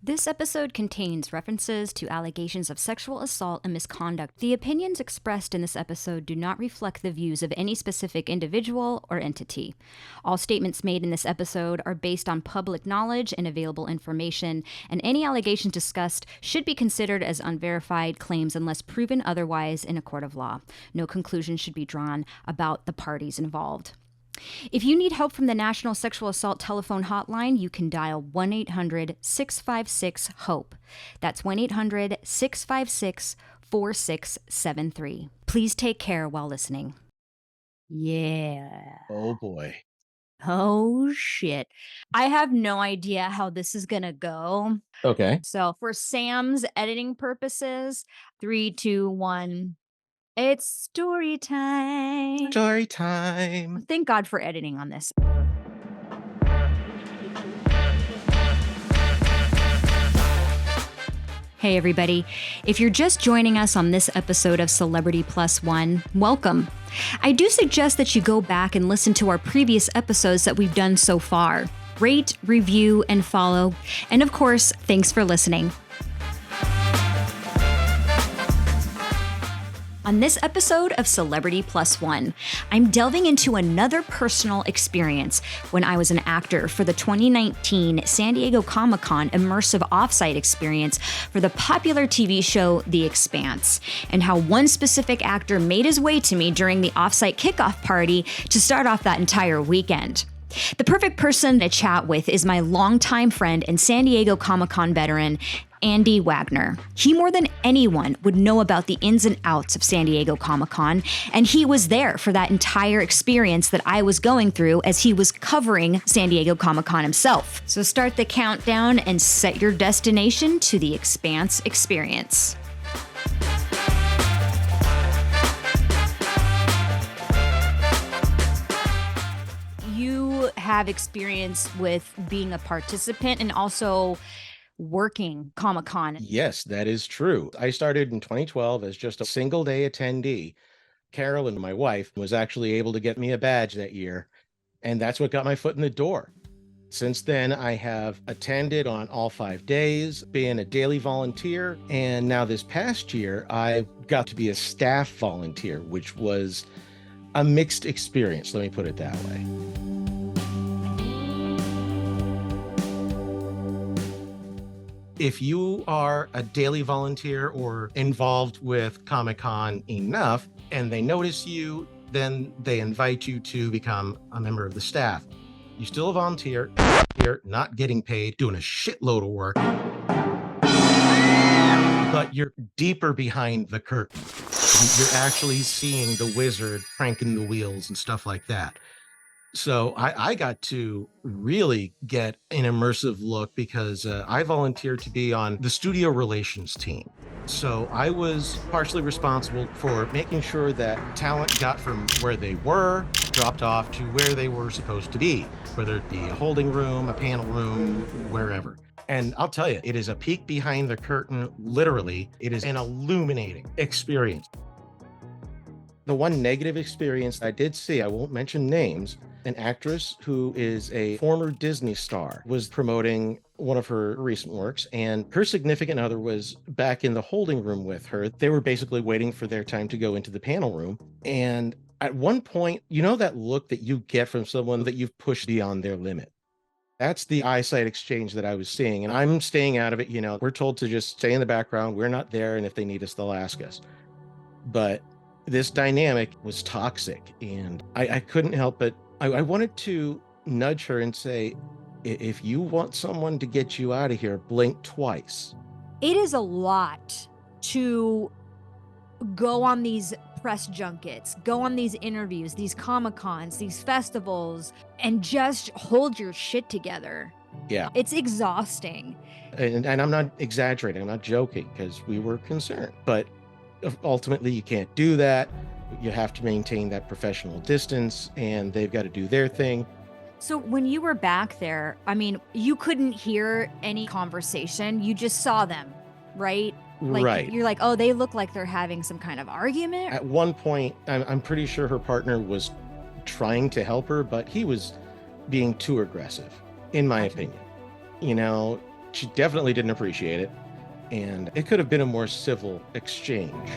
This episode contains references to allegations of sexual assault and misconduct. The opinions expressed in this episode do not reflect the views of any specific individual or entity. All statements made in this episode are based on public knowledge and available information, and any allegations discussed should be considered as unverified claims unless proven otherwise in a court of law. No conclusion should be drawn about the parties involved. If you need help from the National Sexual Assault Telephone Hotline, you can dial 1-800-656-HOPE. That's 1-800-656-4673. Please take care while listening. Yeah. Oh boy. Oh shit. I have no idea how this is going to go. Okay. So for Sam's editing purposes, 3, 2, 1. It's story time. Story time. Thank God for editing on this. Hey everybody, if you're just joining us on this episode of Celebrity Plus One, welcome. I do suggest that you go back and listen to our previous episodes that we've done so far. Rate, review, and follow. And of course, thanks for listening. On this episode of Celebrity Plus One, I'm delving into another personal experience when I was an actor for the 2019 San Diego Comicon immersive offsite experience for the popular TV show The Expanse, and how one specific actor made his way to me during the offsite kickoff party to start off that entire weekend. The perfect person to chat with is my longtime friend and San Diego Comicon veteran, Andy Wagner. He more than anyone would know about the ins and outs of San Diego Comic-Con, and he was there for that entire experience that I was going through as he was covering San Diego Comic-Con himself. So start the countdown and set your destination to the Expanse experience. You have experience with being a participant and also working Comic-Con. Yes, that is true. I started in 2012 as just a single day attendee. Carolyn, my wife, was actually able to get me a badge that year, and that's what got my foot in the door. Since then, I have attended on all 5 days, been a daily volunteer, and now this past year, I got to be a staff volunteer, which was a mixed experience, let me put it that way. If you are a daily volunteer or involved with Comic-Con enough and they notice you, then they invite you to become a member of the staff. You're still a volunteer, you're not getting paid, doing a shitload of work, but you're deeper behind the curtain. You're actually seeing the wizard cranking the wheels and stuff like that. So I got to really get an immersive look because I volunteered to be on the studio relations team. So I was partially responsible for making sure that talent got from where they were, dropped off to where they were supposed to be, whether it be a holding room, a panel room, wherever. And I'll tell you, it is a peek behind the curtain, literally. It is an illuminating experience. The one negative experience I did see, I won't mention names, an actress who is a former Disney star was promoting one of her recent works, and her significant other was back in the holding room with her. They were basically waiting for their time to go into the panel room. And at one point, you know that look that you get from someone that you've pushed beyond their limit? That's the eyesight exchange that I was seeing. And I'm staying out of it. You know, we're told to just stay in the background. We're not there. And if they need us, they'll ask us. But this dynamic was toxic. And I couldn't help but I wanted to nudge her and say, if you want someone to get you out of here, blink twice. It is a lot to go on these press junkets, go on these interviews, these Comic-Cons, these festivals, and just hold your shit together. Yeah. It's exhausting. And I'm not exaggerating. I'm not joking because we were concerned. But ultimately, you can't do that. You have to maintain that professional distance, and they've got to do their thing. So when you were back there, I mean, you couldn't hear any conversation. You just saw them, right? Like, right. You're like, oh, they look like they're having some kind of argument. At one point, I'm pretty sure her partner was trying to help her, but he was being too aggressive, in my opinion. You know, She definitely didn't appreciate it, and it could have been a more civil exchange.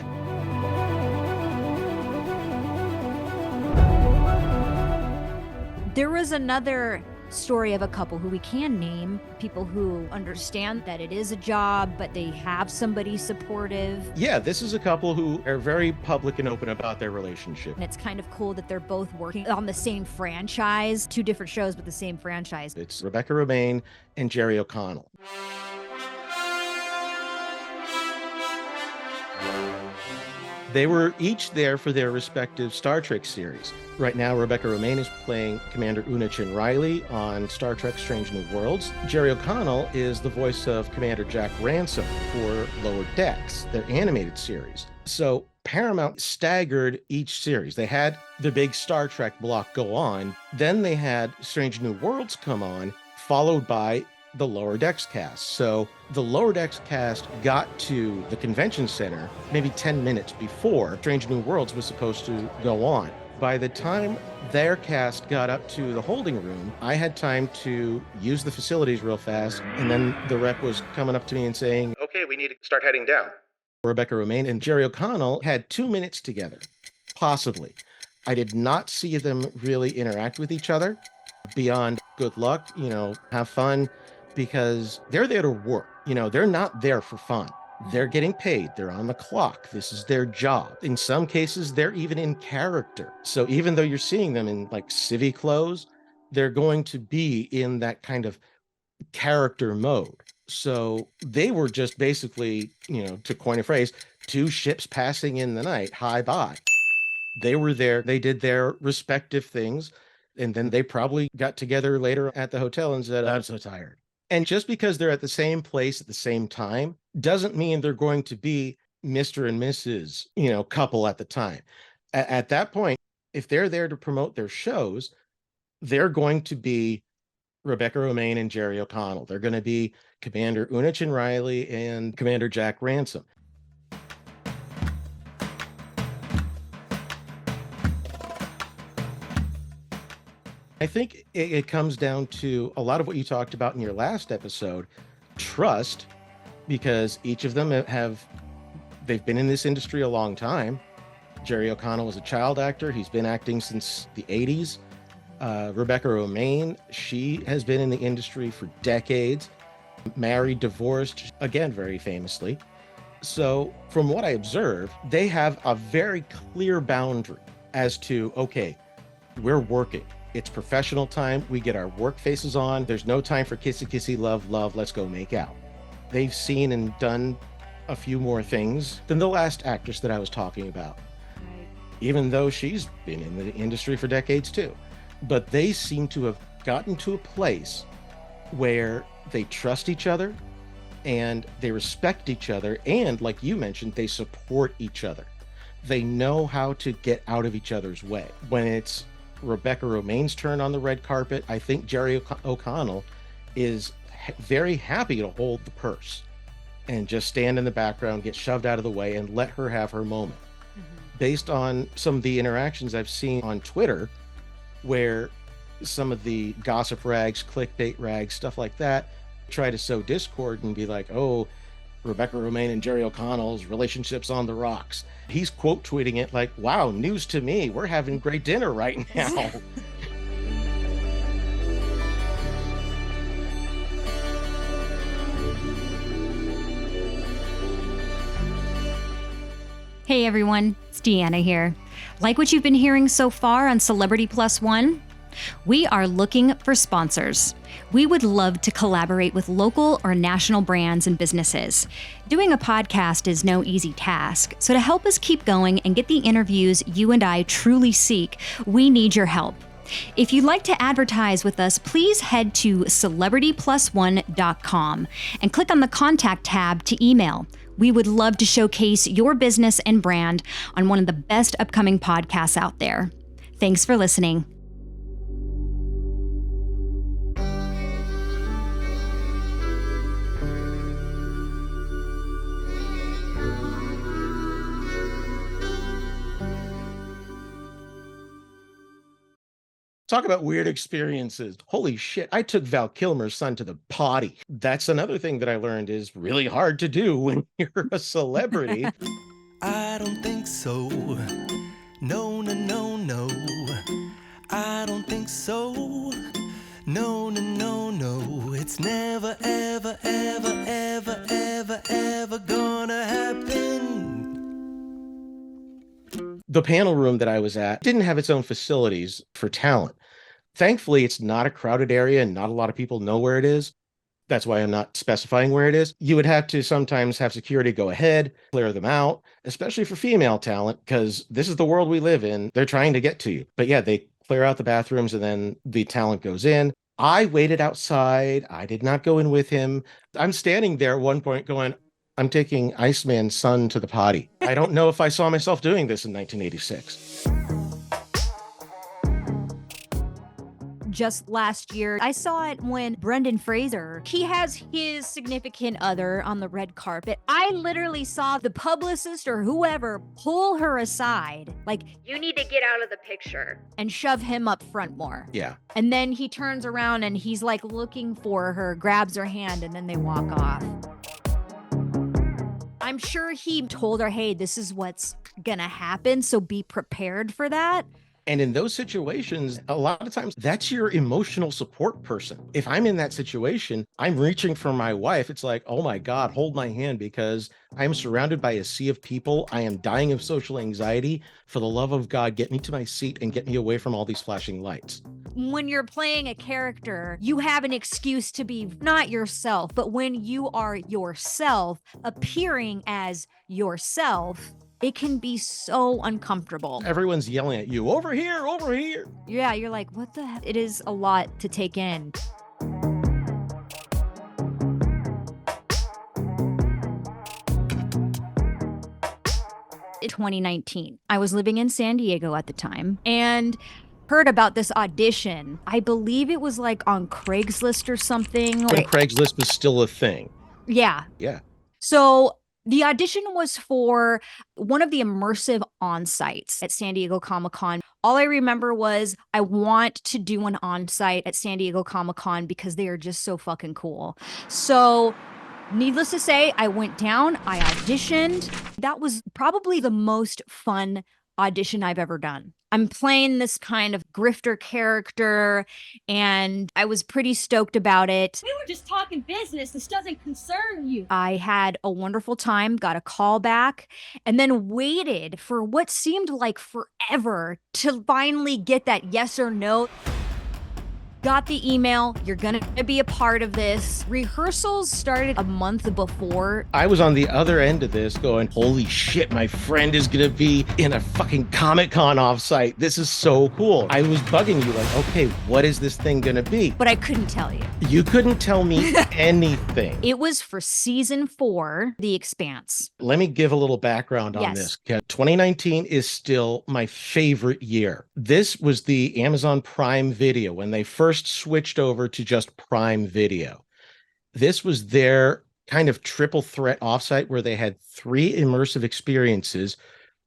There was another story of a couple who we can name, people who understand that it is a job, but they have somebody supportive. Yeah, this is a couple who are very public and open about their relationship. And it's kind of cool that they're both working on the same franchise, 2 different shows, but the same franchise. It's Rebecca Romijn and Jerry O'Connell. They were each there for their respective Star Trek series. Right now, Rebecca Romijn is playing Commander Una Chin Riley on Star Trek Strange New Worlds. Jerry O'Connell is the voice of Commander Jack Ransom for Lower Decks, their animated series. So Paramount staggered each series. They had the big Star Trek block go on, then they had Strange New Worlds come on, followed by the Lower Decks cast. So the Lower Decks cast got to the convention center maybe 10 minutes before Strange New Worlds was supposed to go on. By the time their cast got up to the holding room, I had time to use the facilities real fast, and then the rep was coming up to me and saying, "Okay, we need to start heading down." Rebecca Romijn and Jerry O'Connell had 2 minutes together, possibly. I did not see them really interact with each other beyond good luck, have fun, because they're there to work. They're not there for fun. They're getting paid. They're on the clock. This is their job. In some cases, they're even in character. So even though you're seeing them in like civvy clothes, they're going to be in that kind of character mode. So they were just basically, to coin a phrase, 2 ships passing in the night. Hi, bye. They were there. They did their respective things. And then they probably got together later at the hotel and said, "I'm so tired." And just because they're at the same place at the same time doesn't mean they're going to be Mr. and Mrs., couple at the time. At that point, if they're there to promote their shows, they're going to be Rebecca Romijn and Jerry O'Connell. They're going to be Commander Una Chin Riley and Commander Jack Ransom. I think it comes down to a lot of what you talked about in your last episode, trust, because each of them they've been in this industry a long time. Jerry O'Connell was a child actor. He's been acting since the 80s. Rebecca Romijn, she has been in the industry for decades, married, divorced, again, very famously. So from what I observe, they have a very clear boundary as to, okay, we're working. It's professional time. We get our work faces on. There's no time for kissy, kissy, love, love. Let's go make out. They've seen and done a few more things than the last actress that I was talking about, even though she's been in the industry for decades too. But they seem to have gotten to a place where they trust each other and they respect each other. And like you mentioned, they support each other. They know how to get out of each other's way. When it's Rebecca Romijn's turn on the red carpet, I think Jerry O'Connell is very happy to hold the purse and just stand in the background, get shoved out of the way, and let her have her moment. Based on some of the interactions I've seen on Twitter, where some of the gossip rags, clickbait rags, stuff like that, try to sow discord and be like, "Oh, Rebecca Romijn and Jerry O'Connell's relationship's on the rocks." He's quote tweeting it like, "Wow, news to me. We're having great dinner right now." Hey everyone, it's DeAnna here. Like what you've been hearing so far on Celebrity Plus One? We are looking for sponsors. We would love to collaborate with local or national brands and businesses. Doing a podcast is no easy task, so to help us keep going and get the interviews you and I truly seek, we need your help. If you'd like to advertise with us, please head to celebrityplusone.com and click on the contact tab to email. We would love to showcase your business and brand on one of the best upcoming podcasts out there. Thanks for listening. Talk about weird experiences. Holy shit, I took Val Kilmer's son to the potty. That's another thing that I learned is really hard to do when you're a celebrity. I don't think so. No, no, no, no. I don't think so. No, no, no, no. It's never, ever, ever, ever, ever, ever gonna happen. The panel room that I was at didn't have its own facilities for talent. Thankfully, it's not a crowded area and not a lot of people know where it is. That's why I'm not specifying where it is. You would have to sometimes have security go ahead, clear them out, especially for female talent, because this is the world we live in. They're trying to get to you. But yeah, they clear out the bathrooms and then the talent goes in. I waited outside. I did not go in with him. I'm standing there at one point going, I'm taking Iceman's son to the potty. I don't know if I saw myself doing this in 1986. Just last year, I saw it when Brendan Fraser, he has his significant other on the red carpet. I literally saw the publicist or whoever pull her aside, like, you need to get out of the picture, and shove him up front more. Yeah. And then he turns around and he's like looking for her, grabs her hand, and then they walk off. I'm sure he told her, hey, this is what's gonna happen, so be prepared for that. And in those situations, a lot of times that's your emotional support person. If I'm in that situation, I'm reaching for my wife. It's like, oh my God, hold my hand because I am surrounded by a sea of people. I am dying of social anxiety. For the love of God, get me to my seat and get me away from all these flashing lights. When you're playing a character, you have an excuse to be not yourself, but when you are yourself, appearing as yourself, it can be so uncomfortable. Everyone's yelling at you, over here, over here. Yeah, you're like, what the heck? It is a lot to take in. In 2019, I was living in San Diego at the time and heard about this audition. I believe it was like on Craigslist or something. When Craigslist was still a thing. Yeah. Yeah. So the audition was for one of the immersive on-sites at San Diego Comicon. All I remember was I want to do an on-site at San Diego Comicon because they are just so fucking cool. So needless to say, I went down, I auditioned. That was probably the most fun audition I've ever done. I'm playing this kind of grifter character, and I was pretty stoked about it. We were just talking business. This doesn't concern you. I had a wonderful time, got a call back, and then waited for what seemed like forever to finally get that yes or no. Got the email, you're gonna be a part of this. Rehearsals started a month before. I was on the other end of this going, holy shit, my friend is gonna be in a fucking Comic-Con offsite. This is so cool. I was bugging you like, okay, what is this thing gonna be? But I couldn't tell you. You couldn't tell me anything. It was for season 4, The Expanse. Let me give a little background on this. 2019 is still my favorite year. This was the Amazon Prime Video when they first switched over to just Prime Video. This was their kind of triple threat offsite where they had 3 immersive experiences.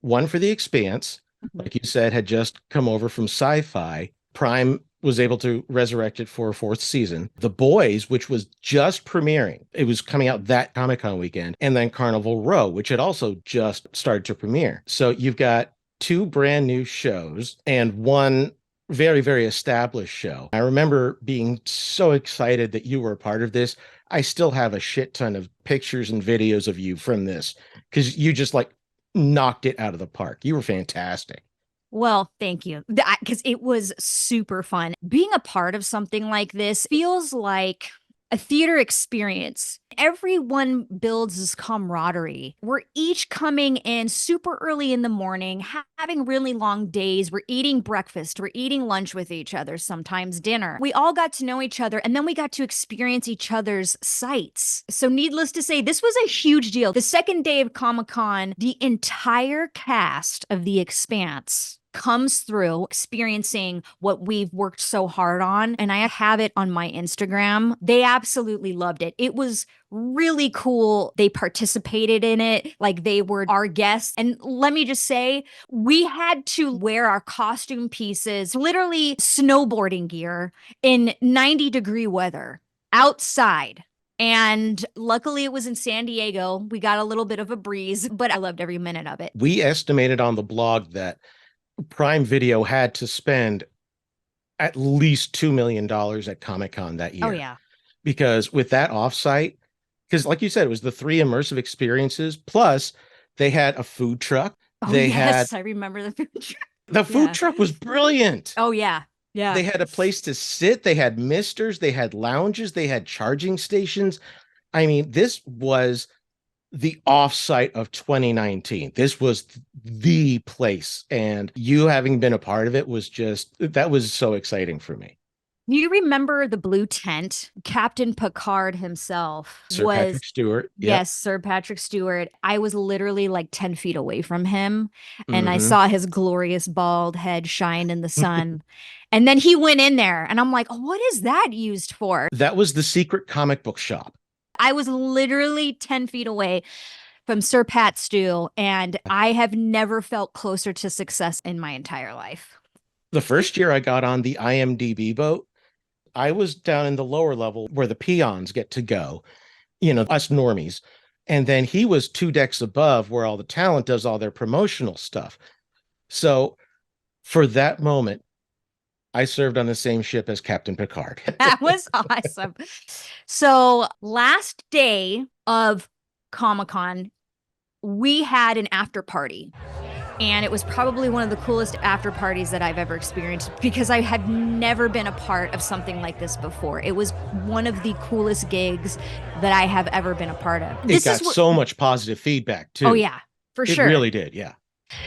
One for The Expanse, like you said, had just come over from Sci-Fi. Prime was able to resurrect it for a 4th season. The Boys, which was just premiering. It was coming out that Comic-Con weekend. And then Carnival Row, which had also just started to premiere. So you've got 2 brand new shows and one very, very established show. I remember being so excited that you were a part of this. I still have a shit ton of pictures and videos of you from this because you just like knocked it out of the park. You were fantastic. Well, thank you. Because it was super fun. Being a part of something like this feels like a theater experience. Everyone builds this camaraderie. We're each coming in super early in the morning, having really long days. We're eating breakfast. We're eating lunch with each other, sometimes dinner. We all got to know each other, and then we got to experience each other's sites. So needless to say, this was a huge deal. The second day of Comic-Con, the entire cast of The Expanse comes through experiencing what we've worked so hard on. And I have it on my Instagram. They absolutely loved it. It was really cool. They participated in it like they were our guests. And let me just say, we had to wear our costume pieces, literally snowboarding gear in 90-degree weather outside. And luckily it was in San Diego. We got a little bit of a breeze, but I loved every minute of it. We estimated on the blog that Prime Video had to spend at least $2 million at Comic-Con that year. Oh, yeah. Because with that offsite, because like you said, it was the 3 immersive experiences, plus they had a food truck. Oh, they yes, had I remember the food truck. the food truck was brilliant. Oh, yeah. Yeah. They had a place to sit. They had misters. They had lounges. They had charging stations. I mean, this was the offsite of 2019. This was the place. And you having been a part of it was that was so exciting for me. You remember the blue tent? Captain Picard himself Sir was Patrick Stewart. Yep. Yes, Sir Patrick Stewart. I was literally like 10 feet away from him, and I Mhm. saw his glorious bald head shine in the sun. And then he went in there, and I'm like, oh, what is that used for? That was the secret comic book shop. I was literally 10 feet away from Sir Pat Stew, and I have never felt closer to success in my entire life. The first year I got on the IMDb boat, I was down in the lower level where the peons get to go, us normies. And then he was 2 decks above where all the talent does all their promotional stuff. So for that moment, I served on the same ship as Captain Picard. That was awesome. So last day of Comic-Con, we had an after party. And it was probably one of the coolest after parties that I've ever experienced because I had never been a part of something like this before. It was one of the coolest gigs that I have ever been a part of. It got so much positive feedback too. Oh yeah, for sure. It really did, yeah.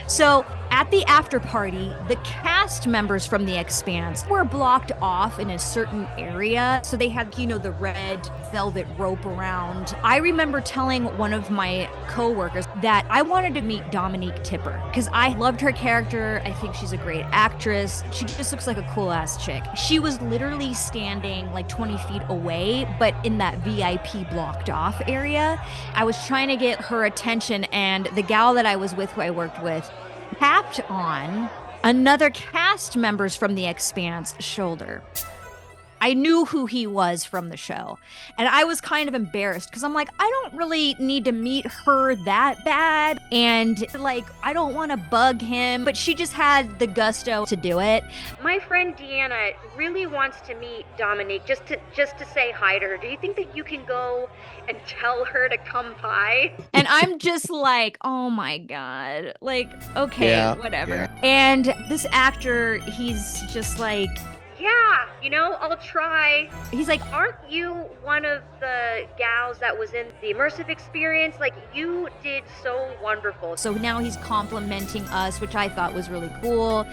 So at the after party, the cast members from the Expanse were blocked off in a certain area. So they had, the red velvet rope around. I remember telling one of my coworkers that I wanted to meet Dominique Tipper because I loved her character. I think she's a great actress. She just looks like a cool ass chick. She was literally standing like 20 feet away, but in that VIP blocked off area. I was trying to get her attention, and the gal that I was with, who I worked with, tapped on another cast members from the Expanse shoulder. I knew who he was from the show, and I was kind of embarrassed because I'm like, I don't really need to meet her that bad, and like, I don't want to bug him, but she just had the gusto to do it. My friend DeAnna really wants to meet Dominique just to say hi to her. Do you think that you can go and tell her to come by? And I'm just like, oh my God, like, okay, Yeah, whatever. yeah. And this actor, he's just like, Yeah, I'll try. he's like, Aren't you one of the gals that was in the immersive experience? Like, you did so wonderful. so now he's complimenting us, which I thought was really cool.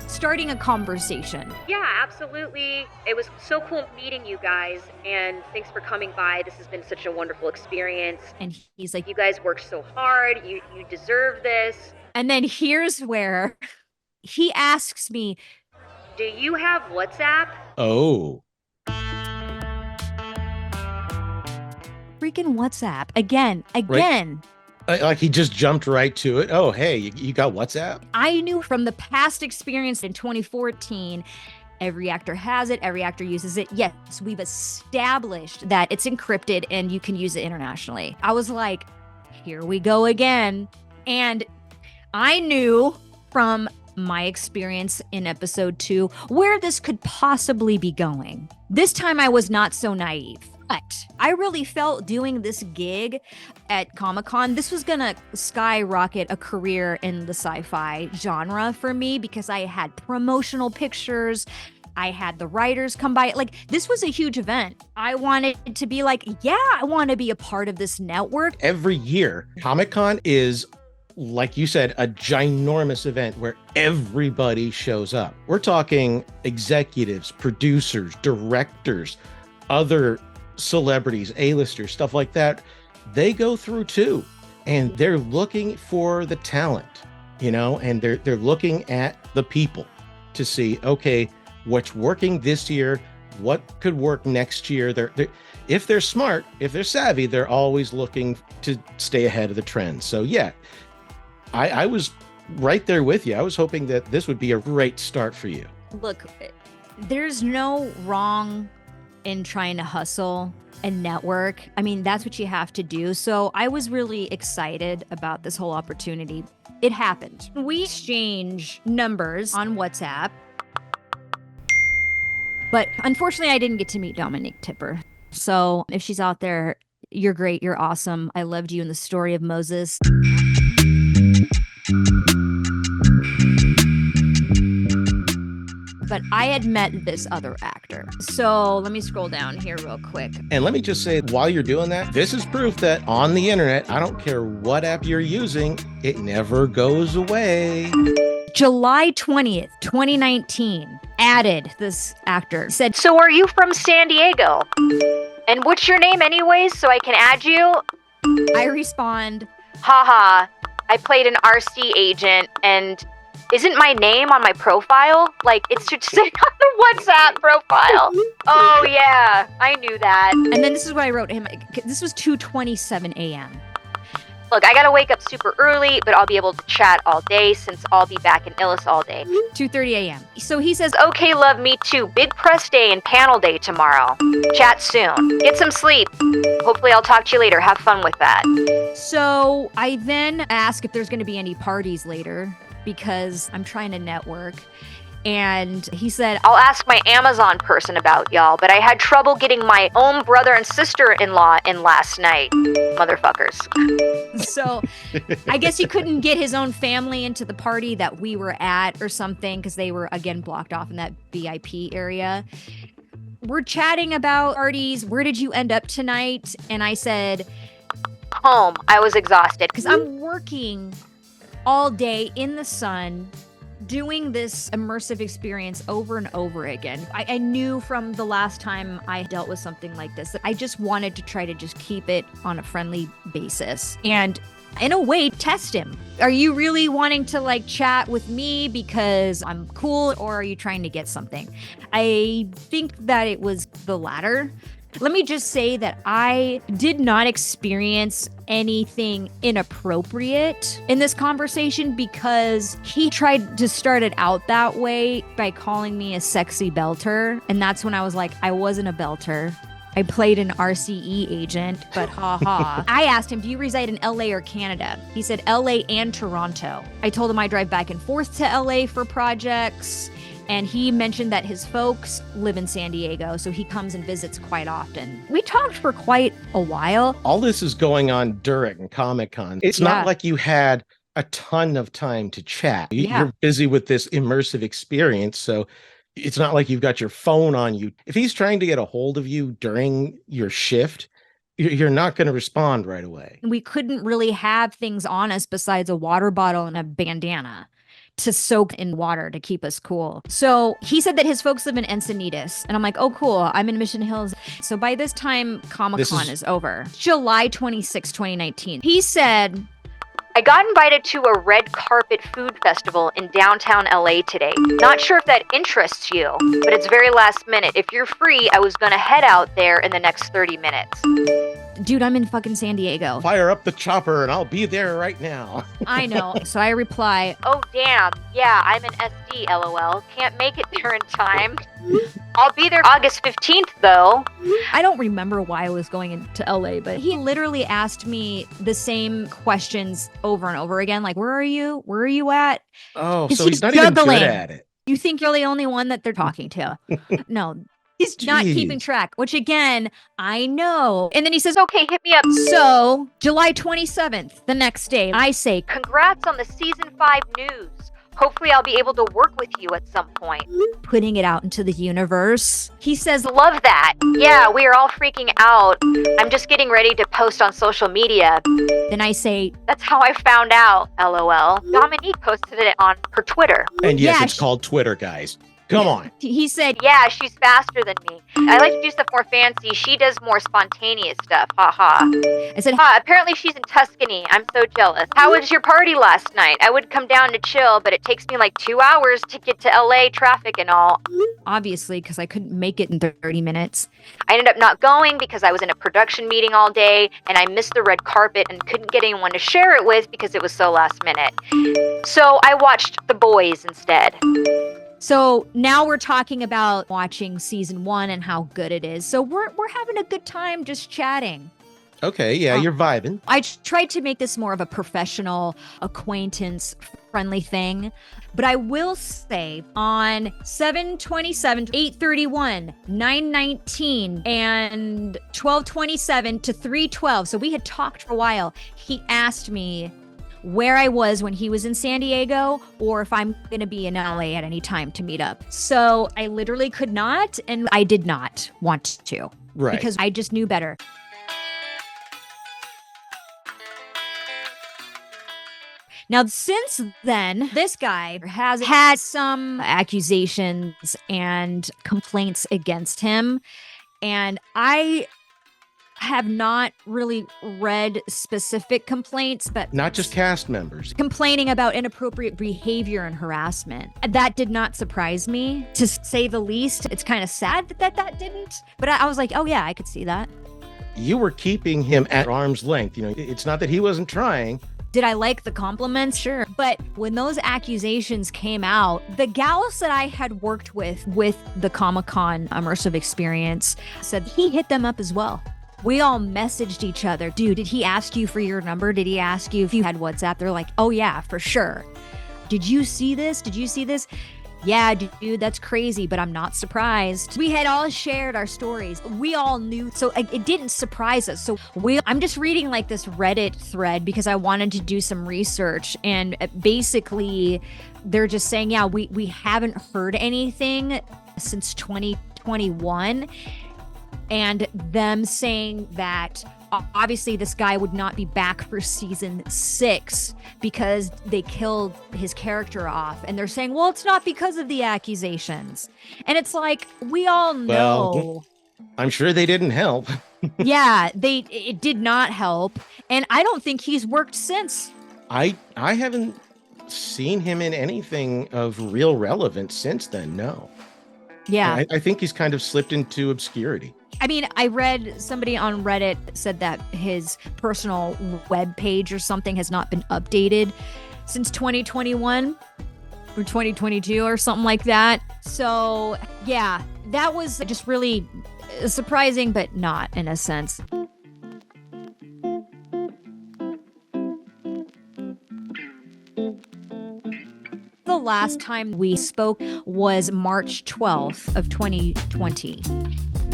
Starting a conversation. Yeah, absolutely. It was so cool meeting you guys, and thanks for coming by. This has been such a wonderful experience. And he's like, You guys worked so hard. You deserve this. and then here's where he asks me, Do you have WhatsApp? Oh, freaking WhatsApp again. like he just jumped right to it. Oh, hey, you got WhatsApp? I knew from the past experience in 2014, every actor has it, every actor uses it. Yes, we've established that it's encrypted and you can use it internationally. I was like, here we go again. And I knew from my experience in episode 2 where this could possibly be going. This time I was not so naive. But I really felt doing this gig at Comic-Con, this was gonna skyrocket a career in the sci-fi genre for me because I had promotional pictures, I had the writers come by. Like, this was a huge event. I wanted to be like, yeah, I want to be a part of this network. Every year, Comic-Con is, like you said, a ginormous event where everybody shows up. We're talking executives, producers, directors, other celebrities, A-listers, stuff like that. They go through too, and they're looking for the talent, and they're looking at the people to see, okay, what's working this year, what could work next year. If they're smart, if they're savvy, they're always looking to stay ahead of the trends. So yeah, I was right there with you. I was hoping that this would be a great start for you. Look, there's no wrong in trying to hustle and network. I mean, that's what you have to do. So I was really excited about this whole opportunity. It happened. We exchange numbers on WhatsApp. But unfortunately, I didn't get to meet Dominique Tipper. So if she's out there, you're great. You're awesome. I loved you in the story of Moses. But I had met this other actor. So let me scroll down here real quick. And let me just say, while you're doing that, this is proof that on the internet, I don't care what app you're using, it never goes away. July 20th, 2019, added this actor. Said, So are you from San Diego? And what's your name anyways, so I can add you? I respond, Haha, I played an RC agent, and isn't my name on my profile? Like, it's just sitting on the WhatsApp profile. Oh, yeah, I knew that. and then this is what I wrote to him. This was 2:27 a.m. Look, I gotta wake up super early, but I'll be able to chat all day since I'll be back in Illis all day. 2:30 a.m. So he says, Okay, love, me too. Big press day and panel day tomorrow. Chat soon. Get some sleep. Hopefully I'll talk to you later. Have fun with that. so I then ask if there's going to be any parties later because I'm trying to network. And he said, I'll ask my Amazon person about y'all, but I had trouble getting my own brother and sister-in-law in last night. Motherfuckers. so I guess he couldn't get his own family into the party that we were at or something because they were, again, blocked off in that VIP area. We're chatting about parties. Where did you end up tonight? And I said, Home. I was exhausted. because I'm working all day in the sun doing this immersive experience over and over again. I knew from the last time I dealt with something like this that I just wanted to try to just keep it on a friendly basis and in a way test him. Are you really wanting to like chat with me because I'm cool, or are you trying to get something? I think that it was the latter. Let me just say that I did not experience anything inappropriate in this conversation because he tried to start it out that way by calling me a sexy belter. And that's when I was like, I wasn't a belter. I played an RCE agent, but haha. I asked him, do you reside in LA or Canada? He said LA and Toronto. I told him I drive back and forth to LA for projects. And he mentioned that his folks live in San Diego, so he comes and visits quite often. We talked for quite a while. All this is going on during Comic-Con. It's not like you had a ton of time to chat. You're busy with this immersive experience, so it's not like you've got your phone on you. If he's trying to get a hold of you during your shift, you're not going to respond right away. We couldn't really have things on us besides a water bottle and a bandana to soak in water to keep us cool. So he said that his folks live in Encinitas. And I'm like, oh, cool. I'm in Mission Hills. So by this time, Comic-Con is over. July 26, 2019. He said, I got invited to a red carpet food festival in downtown LA today. Not sure if that interests you, but it's very last minute. If you're free, I was gonna head out there in the next 30 minutes. dude, I'm in fucking San Diego. Fire up the chopper and I'll be there right now. I know. So I reply, Oh, damn. Yeah, I'm in SD, LOL. Can't make it there in time. I'll be there August 15th, though. I don't remember why I was going into LA, but he literally asked me the same questions over and over again. Like, where are you? Where are you at? Oh, Is so he he's not even juggling? good at it. You think you're the only one that they're talking to? No, he's not Jeez. keeping track, which again, I know. And then he says, Okay, hit me up. so July 27th, the next day, I say, Congrats on the season 5 news. Hopefully I'll be able to work with you at some point. putting it out into the universe. He says, Love that. Yeah, we are all freaking out. I'm just getting ready to post on social media. then I say, That's how I found out, LOL. Dominique posted it on her Twitter. And yes, Yeah, it's called Twitter, guys. Come on. He said, Yeah, she's faster than me. I like to do stuff more fancy. She does more spontaneous stuff. Ha ha. I said, Ha, apparently she's in Tuscany. I'm so jealous. How was your party last night? I would come down to chill, but it takes me like 2 hours to get to LA, traffic and all. obviously, because I couldn't make it in 30 minutes. I ended up not going because I was in a production meeting all day and I missed the red carpet and couldn't get anyone to share it with because it was so last minute. So I watched The Boys instead. So now we're talking about watching season 1 and how good it is. So we're having a good time just chatting. Okay, yeah, you're vibing. I tried to make this more of a professional, acquaintance-friendly thing. But I will say on 7/27, 8/31, 9/19, and 12/27 to 3/12, so we had talked for a while, he asked me where I was when he was in San Diego or if I'm going to be in LA at any time to meet up. So I literally could not, and I did not want to. Right. Because I just knew better. Now, since then, this guy has had some accusations and complaints against him. And I have not really read specific complaints, but Not just cast members. complaining about inappropriate behavior and harassment. That did not surprise me, to say the least. It's kind of sad that didn't. But I was like, oh yeah, I could see that. You were keeping him at arm's length. You know, it's not that he wasn't trying. Did I like the compliments? Sure. But when those accusations came out, the gals that I had worked with the Comic-Con immersive experience said he hit them up as well. We all messaged each other. Dude, did he ask you for your number? Did he ask you if you had WhatsApp? They're like, oh yeah, for sure. Did you see this? Did you see this? Yeah, dude, that's crazy, but I'm not surprised. We had all shared our stories. We all knew, so it didn't surprise us. So I'm just reading like this Reddit thread because I wanted to do some research, and basically they're just saying, yeah, we haven't heard anything since 2021, and them saying that obviously this guy would not be back for season 6 because they killed his character off, and they're saying, well, it's not because of the accusations. And it's like, we all know. Well, I'm sure they didn't help. Yeah, it did not help, and I don't think he's worked since. I haven't seen him in anything of real relevance since then, no. Yeah. I think he's kind of slipped into obscurity. I mean, I read somebody on Reddit said that his personal web page or something has not been updated since 2021 or 2022 or something like that. So, yeah, that was just really surprising, but not in a sense. The last time we spoke was March 12th of 2020.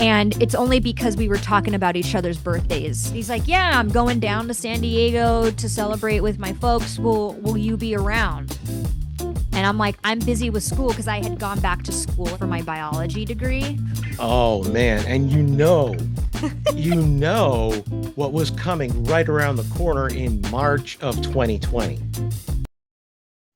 And it's only because we were talking about each other's birthdays. He's like, yeah, I'm going down to San Diego to celebrate with my folks. Will you be around? And I'm like, I'm busy with school because I had gone back to school for my biology degree. Oh, man. And you know what was coming right around the corner in March of 2020.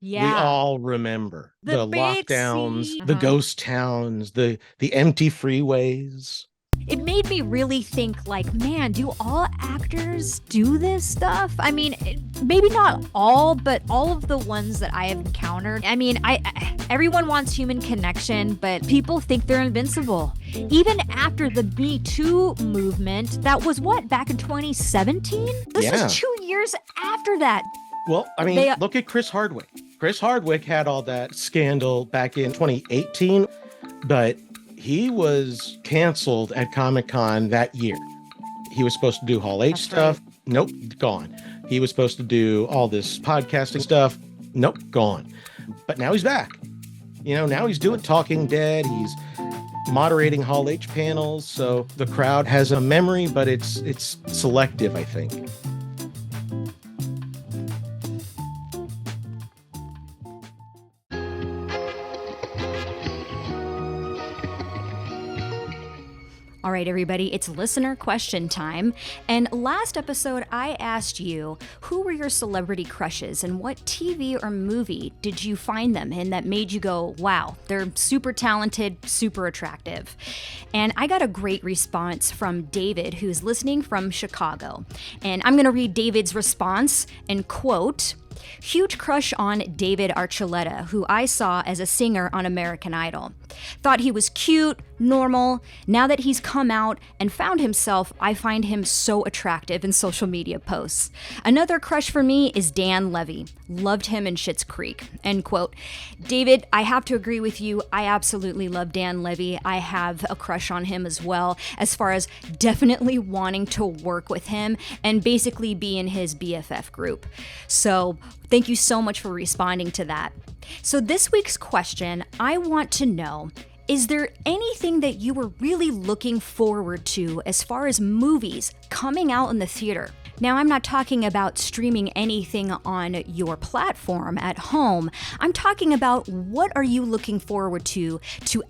Yeah. We all remember the big lockdowns, city. the ghost towns, the empty freeways. It made me really think, like, man, do all actors do this stuff? I mean, maybe not all, but all of the ones that I have encountered. I mean, everyone wants human connection, but people think they're invincible. Even after the Me Too movement, that was what, back in 2017? This was 2 years after that. Well, I mean, look at Chris Hardwick. Chris Hardwick had all that scandal back in 2018, but he was canceled at Comic-Con that year. He was supposed to do Hall H stuff. Right. Nope, gone. He was supposed to do all this podcasting stuff. Nope, gone. But now he's back. You know, now he's doing Talking Dead. He's moderating Hall H panels. So the crowd has a memory, but it's selective, I think. All right, everybody, it's listener question time. And last episode, I asked you, who were your celebrity crushes and what TV or movie did you find them in that made you go, wow, they're super talented, super attractive? And I got a great response from David, who's listening from Chicago. And I'm going to read David's response and quote, "Huge crush on David Archuleta, who I saw as a singer on American Idol. Thought he was cute, normal. Now that he's come out and found himself, I find him so attractive in social media posts. Another crush for me is Dan Levy. Loved him in Schitt's Creek." End quote. David, I have to agree with you. I absolutely love Dan Levy. I have a crush on him as well, as far as definitely wanting to work with him and basically be in his BFF group. So thank you so much for responding to that. So this week's question, I want to know, is there anything that you were really looking forward to as far as movies coming out in the theater? Now, I'm not talking about streaming anything on your platform at home. I'm talking about what are you looking forward to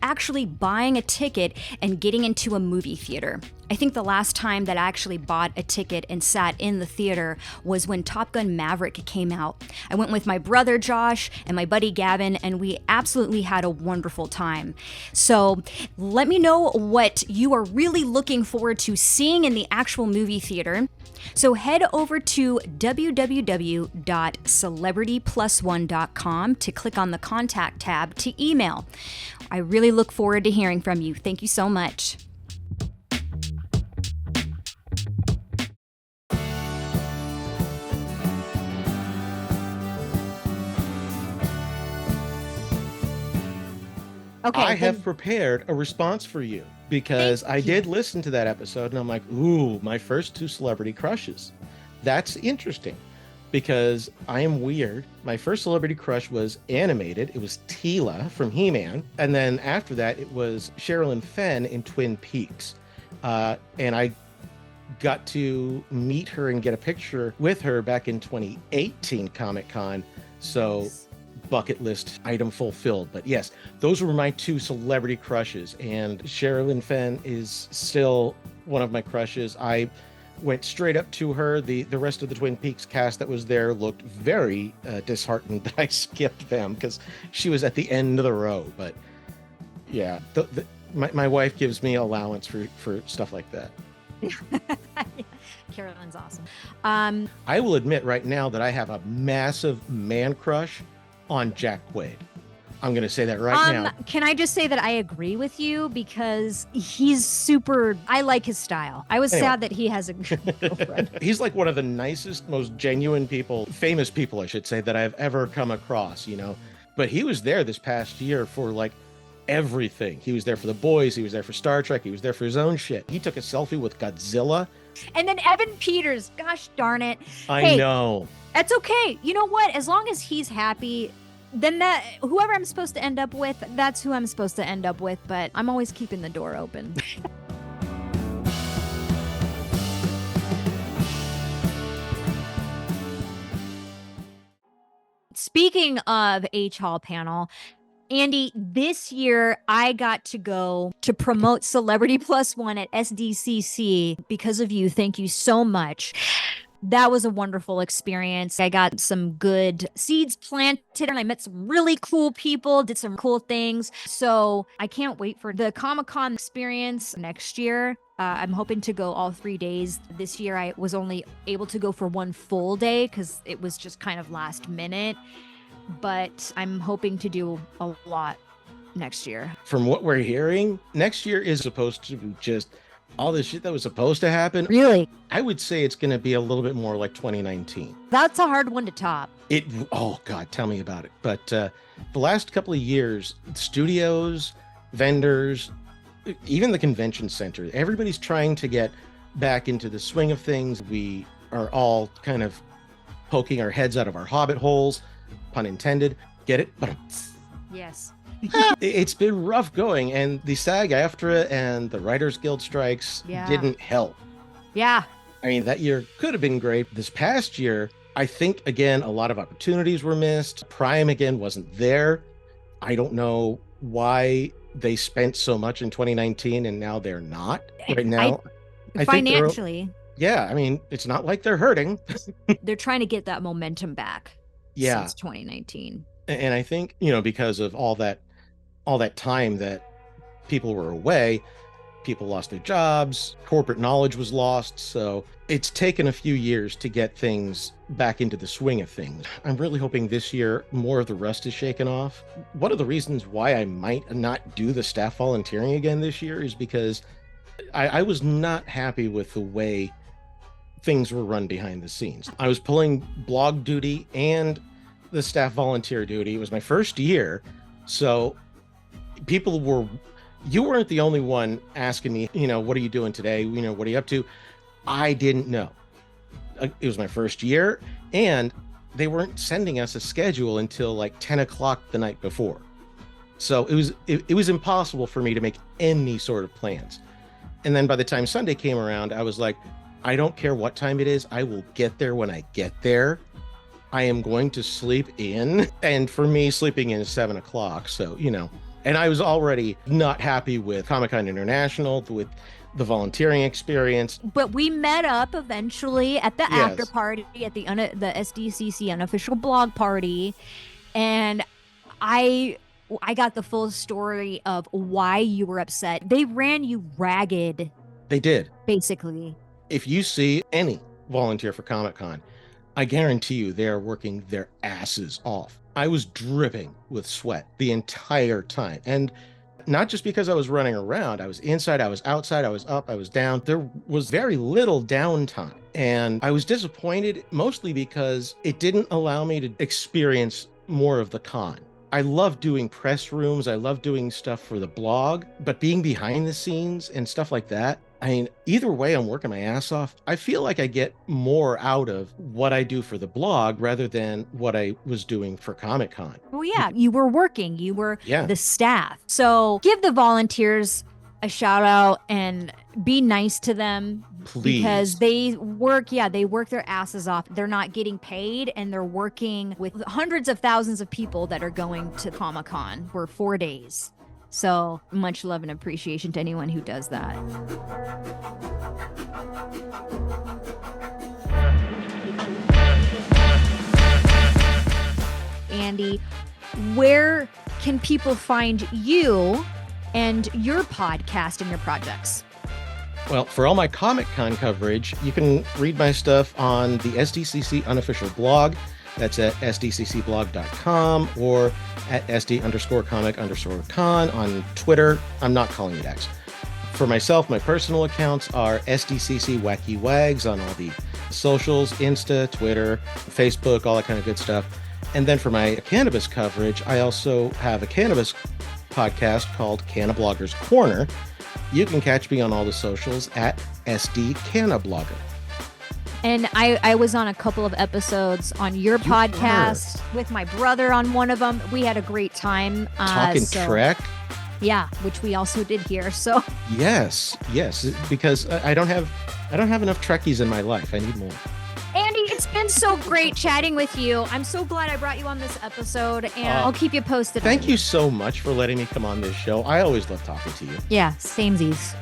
actually buying a ticket and getting into a movie theater. I think the last time that I actually bought a ticket and sat in the theater was when Top Gun Maverick came out. I went with my brother Josh and my buddy Gavin, and we absolutely had a wonderful time. So let me know what you are really looking forward to seeing in the actual movie theater. So head over to www.celebrityplus1.com to click on the contact tab to email. I really look forward to hearing from you. Thank you so much. Okay, I have prepared a response for you because I did listen to that episode and I'm like, ooh, my first two celebrity crushes. That's interesting because I am weird. My first celebrity crush was animated. It was Teela from He-Man. And then after that, it was Sherilyn Fenn in Twin Peaks. And I got to meet her and get a picture with her back in 2018 Comic-Con. So bucket list item fulfilled. But yes, those were my two celebrity crushes, and Sherilyn Fenn is still one of my crushes. I went straight up to her. The rest of the Twin Peaks cast that was there looked very disheartened that I skipped them because she was at the end of the row. But yeah, my wife gives me allowance for stuff like that. Carolyn's awesome. I will admit right now that I have a massive man crush on Jack Quaid. I'm going to say that right now. Can I just say that I agree with you because he's super, I like his style. I was sad that he has a girlfriend. He's like one of the nicest, most genuine people, famous people, I should say, that I've ever come across, you know. But he was there this past year for like everything. He was there for The Boys. He was there for Star Trek. He was there for his own shit. He took a selfie with Godzilla. And then Evan Peters, gosh darn it. I know. That's okay. You know what? As long as he's happy, then that whoever I'm supposed to end up with, that's who I'm supposed to end up with. But I'm always keeping the door open. Speaking of H-Hall panel, Andy, this year I got to go to promote Celebrity Plus One at SDCC because of you. Thank you so much. That was a wonderful experience. I got some good seeds planted and I met some really cool people, did some cool things. So I can't wait for the Comic-Con experience next year. I'm hoping to go all 3 days. This year I was only able to go for one full day because it was just kind of last minute. But I'm hoping to do a lot next year. From what we're hearing, next year is supposed to be just all this shit that was supposed to happen. Really? I would say it's going to be a little bit more like 2019. That's a hard one to top. Oh God, tell me about it. But the last couple of years, studios, vendors, even the convention center, everybody's trying to get back into the swing of things. We are all kind of poking our heads out of our hobbit holes, pun intended. Get it? Yes. It's been rough going, and the SAG-AFTRA and the Writers Guild strikes didn't help. Yeah. I mean, that year could have been great. This past year, I think, again, a lot of opportunities were missed. Prime, again, wasn't there. I don't know why they spent so much in 2019 and now they're not right now. I financially. Yeah, I mean, it's not like they're hurting. They're trying to get that momentum back. Yeah. Since 2019. And I think, because of all that time that people were away, people lost their jobs, corporate knowledge was lost. So it's taken a few years to get things back into the swing of things. I'm really hoping this year more of the rust is shaken off. One of the reasons why I might not do the staff volunteering again this year is because I was not happy with the way things were run behind the scenes. I was pulling blog duty and the staff volunteer duty. It was my first year. So you weren't the only one asking me, what are you doing today? What are you up to? I didn't know. It was my first year, and they weren't sending us a schedule until like 10 o'clock the night before. So it was impossible for me to make any sort of plans. And then by the time Sunday came around, I was like, I don't care what time it is. I will get there when I get there. I am going to sleep in. And for me, sleeping in is 7 o'clock. So, and I was already not happy with Comic-Con International, with the volunteering experience. But we met up eventually at the after party, at the SDCC unofficial blog party. And I got the full story of why you were upset. They ran you ragged. They did. Basically. If you see any volunteer for Comic-Con, I guarantee you they are working their asses off. I was dripping with sweat the entire time. And not just because I was running around, I was inside, I was outside, I was up, I was down. There was very little downtime. And I was disappointed mostly because it didn't allow me to experience more of the con. I love doing press rooms. I love doing stuff for the blog, but being behind the scenes and stuff like that, I mean, either way, I'm working my ass off. I feel like I get more out of what I do for the blog rather than what I was doing for Comic-Con. Well, yeah, you were working. You were the staff. So give the volunteers a shout out and be nice to them. Please. Because they work their asses off. They're not getting paid, and they're working with hundreds of thousands of people that are going to Comic-Con for 4 days. So much love and appreciation to anyone who does that. Andy, where can people find you and your podcast and your projects? Well, for all my Comic-Con coverage, you can read my stuff on the SDCC unofficial blog. That's at sdccblog.com or at sd_comic_con on Twitter. I'm not calling it X. For myself, my personal accounts are SDCC Wacky Wags on all the socials, Insta, Twitter, Facebook, all that kind of good stuff. And then for my cannabis coverage, I also have a cannabis podcast called Canna Bloggers Corner. You can catch me on all the socials at SD Canna Blogger. And I was on a couple of episodes on your podcast with my brother on one of them. We had a great time. Talking Trek? Yeah, which we also did here. So yes, because I don't have enough Trekkies in my life. I need more. Andy, it's been so great chatting with you. I'm so glad I brought you on this episode, and I'll keep you posted. Thank you so much for letting me come on this show. I always love talking to you. Yeah, samesies.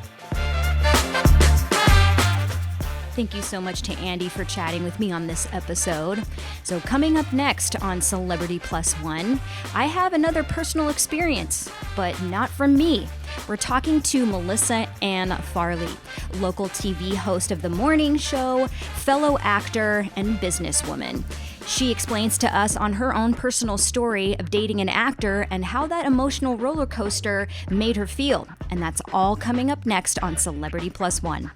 Thank you so much to Andy for chatting with me on this episode. So coming up next on Celebrity Plus One, I have another personal experience, but not from me. We're talking to Melissa Ann Farley, local TV host of The Morning Show, fellow actor, and businesswoman. She explains to us on her own personal story of dating an actor and how that emotional roller coaster made her feel. And that's all coming up next on Celebrity Plus One.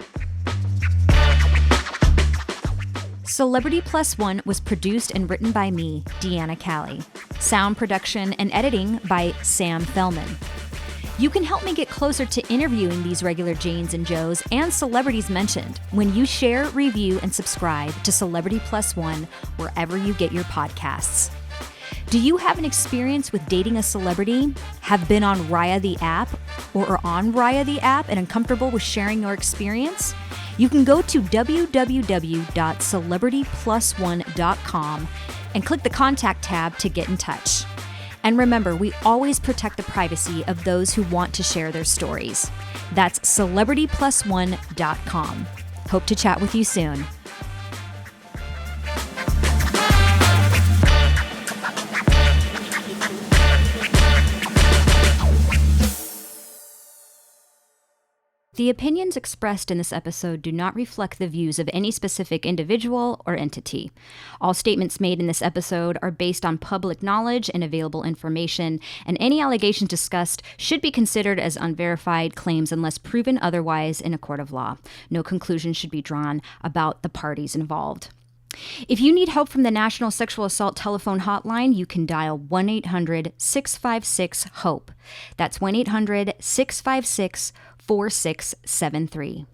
Celebrity Plus One was produced and written by me, DeAnna Tells. Sound production and editing by Sam Felman. You can help me get closer to interviewing these regular Janes and Joes and celebrities mentioned when you share, review, and subscribe to Celebrity Plus One wherever you get your podcasts. Do you have an experience with dating a celebrity, have been on Raya the app, or are on Raya the app and uncomfortable with sharing your experience? You can go to www.celebrityplusone.com and click the contact tab to get in touch. And remember, we always protect the privacy of those who want to share their stories. That's celebrityplus1.com. Hope to chat with you soon. The opinions expressed in this episode do not reflect the views of any specific individual or entity. All statements made in this episode are based on public knowledge and available information, and any allegations discussed should be considered as unverified claims unless proven otherwise in a court of law. No conclusion should be drawn about the parties involved. If you need help from the National Sexual Assault Telephone Hotline, you can dial 1-800-656-HOPE. That's 1-800-656-4673.